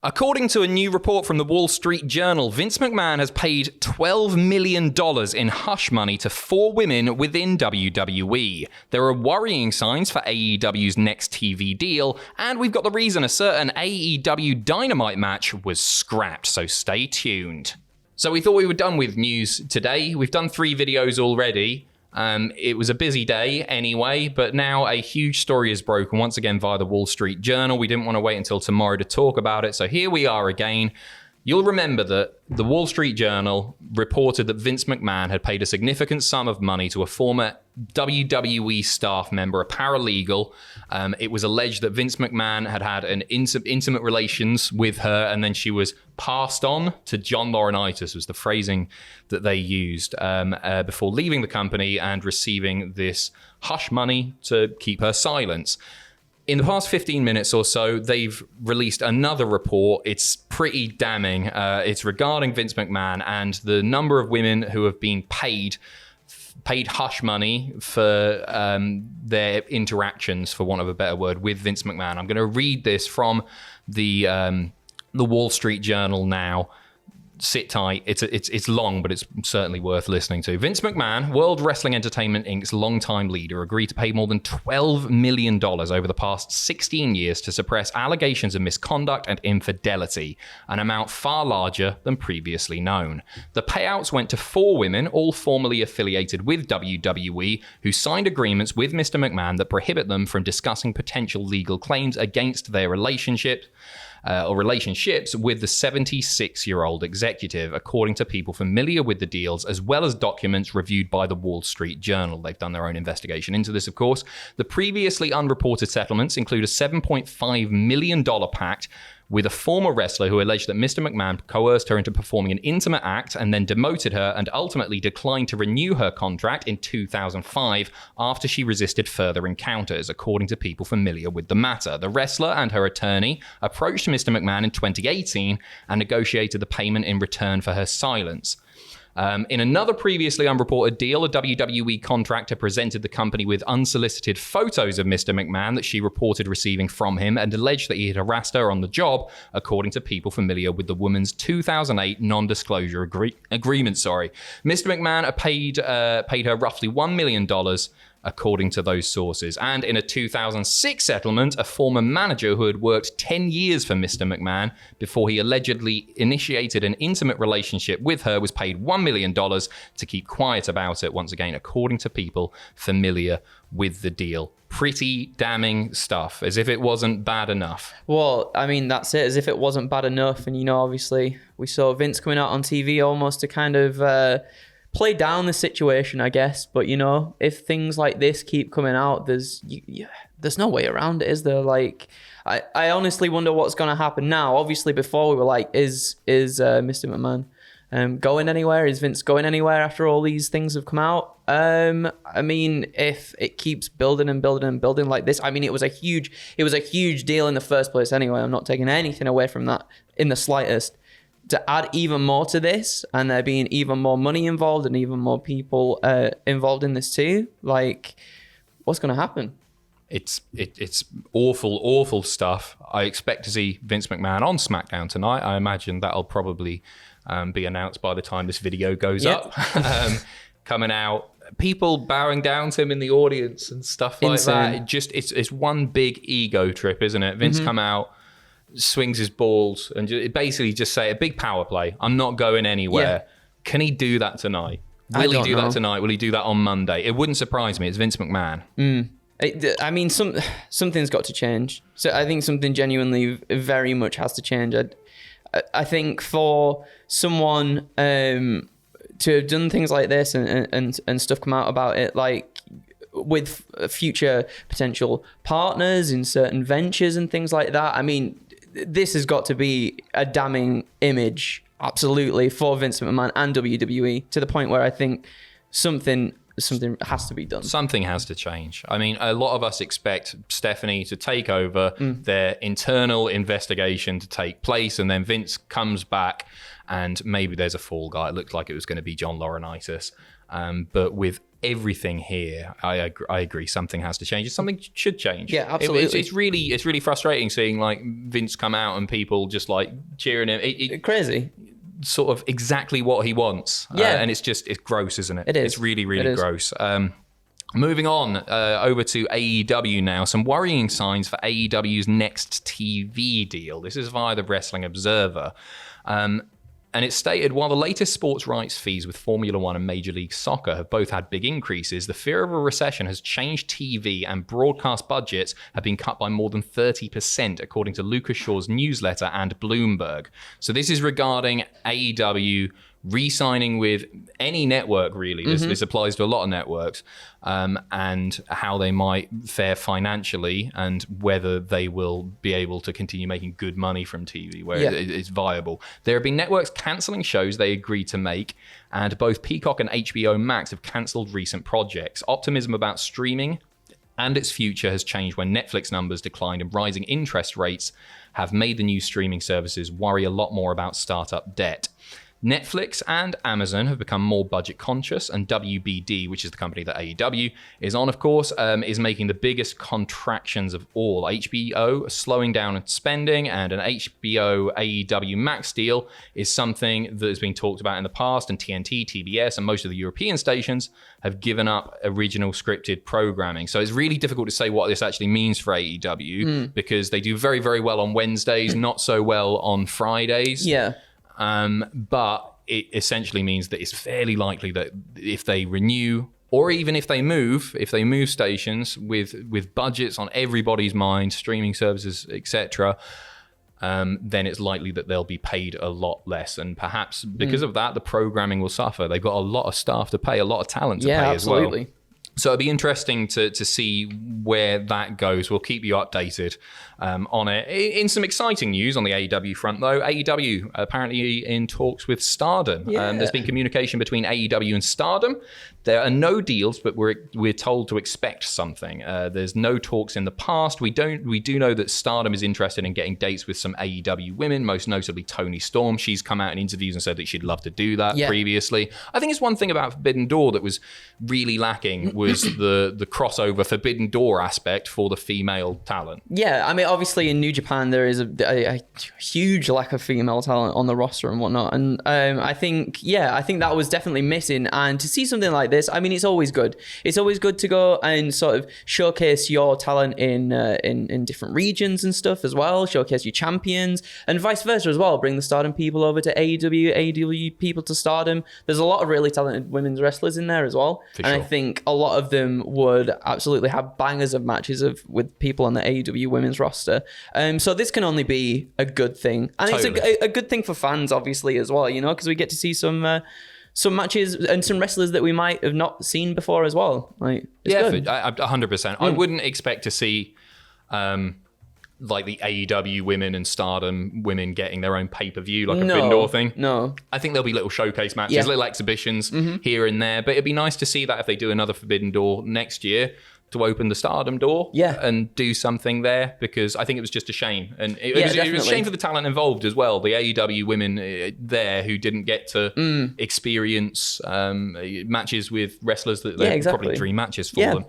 According to a new report from the Wall Street Journal, Vince McMahon has paid $12 million in hush money to 4 women within WWE. There are worrying signs for AEW's next TV deal, and we've got the reason a certain AEW Dynamite match was scrapped, so stay tuned. So we thought we were done with news today. We've done 3 videos already. It was a busy day anyway, but now a huge story is broken once again via the Wall Street Journal. We didn't want to wait until tomorrow to talk about it, so here we are again. You'll remember that the Wall Street Journal reported that Vince McMahon had paid a significant sum of money to a former WWE staff member, a paralegal. It was alleged that Vince McMahon had had an intimate relations with her, and then she was passed on to John Laurinaitis, was the phrasing that they used, before leaving the company and receiving this hush money to keep her silence. In the past 15 minutes or so, they've released another report. It's pretty damning. It's regarding Vince McMahon and the number of women who have been paid hush money for their interactions, for want of a better word, with Vince McMahon. I'm going to read this from the Wall Street Journal now. Sit tight. It's long, but it's certainly worth listening to. Vince McMahon, World Wrestling Entertainment Inc.'s longtime leader, agreed to pay more than $12 million over the past 16 years to suppress allegations of misconduct and infidelity, an amount far larger than previously known. The payouts went to 4 women, all formerly affiliated with WWE, who signed agreements with Mr. McMahon that prohibit them from discussing potential legal claims against their relationships with the 76-year-old executive, according to people familiar with the deals, as well as documents reviewed by the Wall Street Journal. They've done their own investigation into this, of course. The previously unreported settlements include a $7.5 million pact with a former wrestler who alleged that Mr. McMahon coerced her into performing an intimate act and then demoted her and ultimately declined to renew her contract in 2005 after she resisted further encounters, according to people familiar with the matter. The wrestler and her attorney approached Mr. McMahon in 2018 and negotiated the payment in return for her silence. In another previously unreported deal, a WWE contractor presented the company with unsolicited photos of Mr. McMahon that she reported receiving from him and alleged that he had harassed her on the job, according to people familiar with the woman's 2008 non-disclosure agreement. Mr. McMahon paid her roughly $1 million, according to those sources. And in a 2006 settlement, a former manager who had worked 10 years for Mr. McMahon before he allegedly initiated an intimate relationship with her was paid $1 million to keep quiet about it, once again, according to people familiar with the deal. Pretty damning stuff, as if it wasn't bad enough. Well, I mean, that's it, as if it wasn't bad enough. And, you know, obviously, we saw Vince coming out on TV almost to kind of play down the situation, I guess. But, you know, if things like this keep coming out, there's no way around it, is there? Like, I honestly wonder what's going to happen now. Obviously, before we were like, is Mr. McMahon going anywhere? Is Vince going anywhere after all these things have come out? I mean, if it keeps building and building and building like this, I mean, it was a huge deal in the first place anyway. I'm not taking anything away from that in the slightest. To add even more to this, and there being even more money involved and even more people involved in this too, like, what's going to happen? It's awful stuff. I expect to see Vince McMahon on SmackDown tonight. I imagine that'll probably be announced by the time this video goes up. Coming out, people bowing down to him in the audience and stuff like that. It's one big ego trip, isn't it? Vince come out, swings his balls and basically just say a big power play. I'm not going anywhere. Yeah. Can he do that tonight? Will he do that tonight? Will he do that on Monday? It wouldn't surprise me. It's Vince McMahon. I mean, something's got to change. So I think something genuinely very much has to change. I think for someone to have done things like this and stuff come out about it, like with future potential partners in certain ventures and things like that, I mean, this has got to be a damning image, absolutely, for Vince McMahon and WWE, to the point where I think something has to be done. Something has to change. I mean, a lot of us expect Stephanie to take over, their internal investigation to take place, and then Vince comes back and maybe there's a fall guy. It looked like it was going to be John Laurinaitis. But with everything here, I agree. Something has to change. Something should change. Yeah, absolutely. It's really frustrating seeing like Vince come out and people just like cheering him. Crazy. Sort of exactly what he wants. Yeah. And it's gross, isn't it? It is. It's really It is. gross. Moving on over to AEW now. Some worrying signs for AEW's next TV deal. This is via the Wrestling Observer. And it's stated, while the latest sports rights fees with Formula One and Major League Soccer have both had big increases, the fear of a recession has changed TV, and broadcast budgets have been cut by more than 30%, according to Lucas Shaw's newsletter and Bloomberg. So this is regarding AEW re-signing with any network, really. This applies to a lot of networks, and how they might fare financially and whether they will be able to continue making good money from TV, where it's viable. There have been networks cancelling shows they agreed to make, and both Peacock and HBO Max have cancelled recent projects. Optimism about streaming and its future has changed when Netflix numbers declined and rising interest rates have made the new streaming services worry a lot more about startup debt. Netflix and Amazon have become more budget conscious, and WBD, which is the company that AEW is on, of course, is making the biggest contractions of all. HBO is slowing down its spending, and an HBO AEW Max deal is something that has been talked about in the past, and TNT, TBS, and most of the European stations have given up original scripted programming. So it's really difficult to say what this actually means for AEW, because they do very, very well on Wednesdays, not so well on Fridays. Yeah. But it essentially means that it's fairly likely that if they renew, or even if they move stations with budgets on everybody's mind, streaming services, etc., then it's likely that they'll be paid a lot less. And perhaps because of that, the programming will suffer. They've got a lot of staff to pay, a lot of talent to pay absolutely. as well. So it'll be interesting to see where that goes. We'll keep you updated on it. In some exciting news on the AEW front, though, AEW apparently in talks with Stardom. There's been communication between AEW and Stardom. There are no deals, but we're told to expect something. There's no talks in the past. We do know that Stardom is interested in getting dates with some AEW women, most notably Toni Storm. She's come out in interviews and said that she'd love to do that previously. I think it's one thing about Forbidden Door that was really lacking was the crossover Forbidden Door aspect for the female talent. Yeah, I mean, obviously in New Japan there is a huge lack of female talent on the roster and whatnot, and I think that was definitely missing. And to see something like this, I mean, it's always good. It's always good to go and sort of showcase your talent in different regions and stuff as well. Showcase your champions and vice versa as well. Bring the Stardom people over to AEW, AEW people to Stardom. There's a lot of really talented women's wrestlers in there as well, and I think a lot of them would absolutely have bangers of matches with people on the AEW women's roster. So this can only be a good thing, and it's a good thing for fans, obviously, as well. You know, because we get to see some matches and some wrestlers that we might have not seen before as well. Like, it's good. 100%. I wouldn't expect to see like the AEW women and Stardom women getting their own pay-per-view, like a Forbidden Door thing. No. I think there'll be little showcase matches, little exhibitions here and there, but it'd be nice to see that if they do another Forbidden Door next year, to open the Stardom door and do something there, because I think it was just a shame. And it was a shame for the talent involved as well. The AEW women there who didn't get to experience matches with wrestlers that they're probably dream matches for them.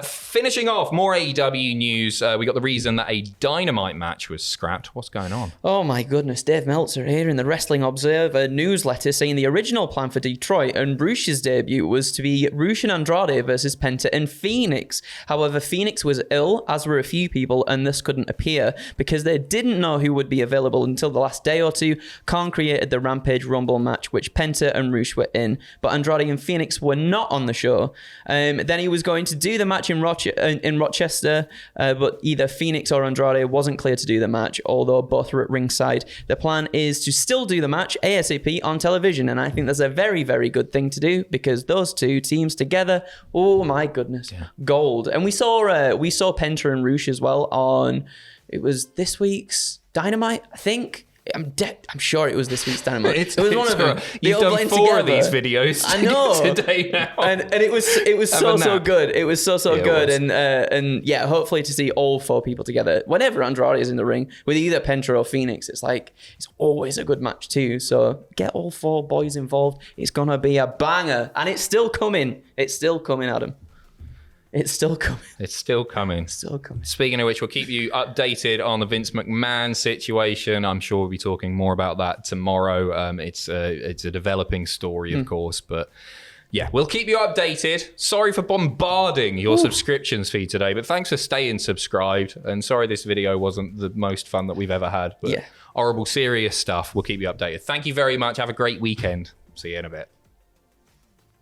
Finishing off, more AEW news. We got the reason that a Dynamite match was scrapped. What's going on? Oh my goodness, Dave Meltzer here in the Wrestling Observer newsletter saying the original plan for Detroit and Rush's debut was to be Rush and Andrade versus Penta and Phoenix. However, Phoenix was ill, as were a few people, and this couldn't appear because they didn't know who would be available until the last day or two. Khan created the Rampage Rumble match, which Penta and Rush were in, but Andrade and Phoenix were not on the show. Then he was going to do the match in Rochester, but either Phoenix or Andrade wasn't clear to do the match, although both were at ringside. The plan is to still do the match ASAP on television, and I think that's a very, very good thing to do, because those two teams together, oh my goodness, gold. And we saw Penta and Rush as well on, it was this week's Dynamite, I think. I'm sure it was this week's Dynamite. It was one of them. You've done 4 of these videos. I know today now, and it was so good. It was so good, and yeah, hopefully to see all 4 people together whenever Andrade is in the ring with either Penta or Phoenix. It's like it's always a good match too. So get all 4 boys involved. It's gonna be a banger, and it's still coming. It's still coming, Adam. It's still coming. It's still coming. Still coming. Speaking of which, we'll keep you updated on the Vince McMahon situation. I'm sure we'll be talking more about that tomorrow. It's a developing story, of course, but yeah, we'll keep you updated. Sorry for bombarding your subscriptions feed today, but thanks for staying subscribed. And sorry this video wasn't the most fun that we've ever had, but horrible, serious stuff. We'll keep you updated. Thank you very much. Have a great weekend. See you in a bit.